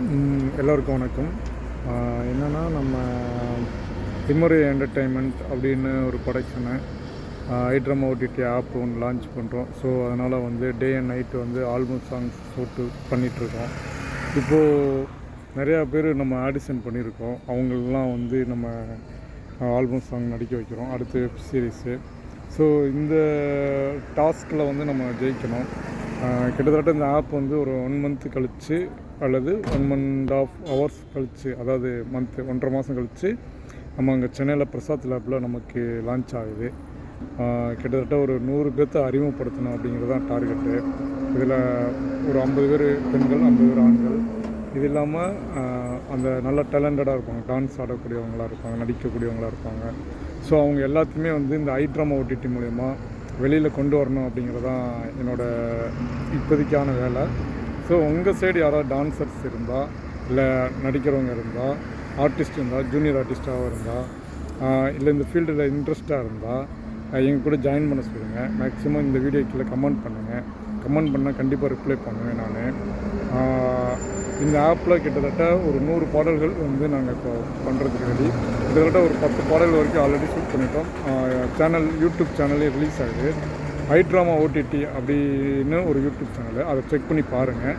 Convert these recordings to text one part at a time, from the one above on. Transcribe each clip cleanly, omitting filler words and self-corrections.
எல்லோருக்கும் வணக்கம். என்னென்னா நம்ம திமுறை என்டர்டெயின்மெண்ட் அப்படின்னு ஒரு ப்ரொடக்ஷனு ஐட்ரம் ஓடிடி ஆப் ஒன்று லான்ச் பண்ணுறோம். ஸோ அதனால் வந்து டே அண்ட் நைட்டு வந்து ஆல்பம் சாங்ஸ் போட்டு பண்ணிகிட்ருக்கோம். இப்போது நிறையா பேர் நம்ம ஆடிஷன் பண்ணியிருக்கோம். அவங்களெலாம் வந்து நம்ம ஆல்பம் சாங் நடிக்க வைக்கிறோம், அடுத்து வெப் சீரிஸு. ஸோ இந்த டாஸ்கில் வந்து நம்ம ஜெயிக்கணும். கிட்டத்தட்ட இந்த ஆப் வந்து ஒரு 1 மந்த் கழித்து அல்லது 1.5 hours கழித்து, அதாவது மந்த்து 1.5 மாதம் கழித்து நம்ம அங்கே சென்னையில் பிரசாத் லேப்பில் நமக்கு லான்ச் ஆகுது. கிட்டத்தட்ட ஒரு 100 பேர்த்த அறிமுகப்படுத்தணும் அப்படிங்கிறது தான் டார்கெட்டு. இதில் ஒரு 50 பேர் பெண்கள், 50 பேர் ஆண்கள். இது இல்லாமல் அந்த நல்ல டேலண்டடாக இருப்பாங்க, டான்ஸ் ஆடக்கூடியவங்களாக இருப்பாங்க, நடிக்கக்கூடியவங்களாக இருப்பாங்க. ஸோ அவங்க எல்லாத்தையுமே வந்து இந்த ஐட்ராமா ஓடிடி மூலயமா வெளியில் கொண்டு வரணும் அப்படிங்கிறது தான் என்னோடய இப்போதைக்கான வேலை. ஸோ உங்கள் சைடு யாராவது டான்ஸர்ஸ் இருந்தால், இல்லை நடிக்கிறவங்க இருந்தால், ஆர்டிஸ்ட் இருந்தால், ஜூனியர் ஆர்டிஸ்ட்டாகவும் இருந்தால், இல்லை இந்த ஃபீல்டில் இன்ட்ரெஸ்ட்டாக இருந்தால் எங்கள் கூட ஜாயின் பண்ண சொல்லுங்கள். மேக்ஸிமம் இந்த வீடியோ கீழே கமெண்ட் பண்ணுங்கள். கமெண்ட் பண்ணால் கண்டிப்பாக ரிப்ளை பண்ணுவேன் நான். இந்த ஆப்பில் கிட்டத்தட்ட ஒரு 100 பாடல்கள் வந்து நாங்கள் இப்போ பண்ணுறதுக்கு ரெடி. கிட்டத்தட்ட ஒரு 10 பாடல்கள் வரைக்கும் ஆல்ரெடி ஷூட் பண்ணிட்டோம். யூடியூப் சேனல்லே ரிலீஸ் ஆகுது. ஐட்ராமா ஓடிடி அப்படின்னு ஒரு யூடியூப் சேனல், அதை செக் பண்ணி பாருங்கள்.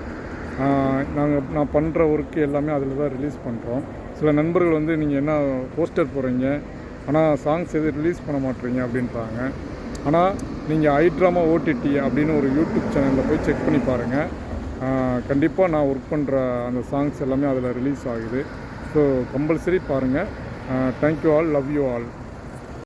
நான் பண்ணுற ஒர்க்கு எல்லாமே அதில் தான் ரிலீஸ் பண்ணுறோம். சில நண்பர்கள் வந்து நீங்கள் என்ன போஸ்டர் போடுறீங்க, ஆனால் சாங்ஸ் எதுவும் ரிலீஸ் பண்ண மாட்டேறீங்க அப்படின்றாங்க. ஆனால் நீங்கள் ஐட்ராமா ஓடிடி அப்படின்னு ஒரு யூடியூப் சேனலில் போய் செக் பண்ணி பாருங்கள். கண்டிப்பாக நான் ஒர்க் பண்ணுற அந்த சாங்ஸ் எல்லாமே அதில் ரிலீஸ் ஆகுது. ஸோ கம்பல்சரி பாருங்கள். Thank you all, love you all.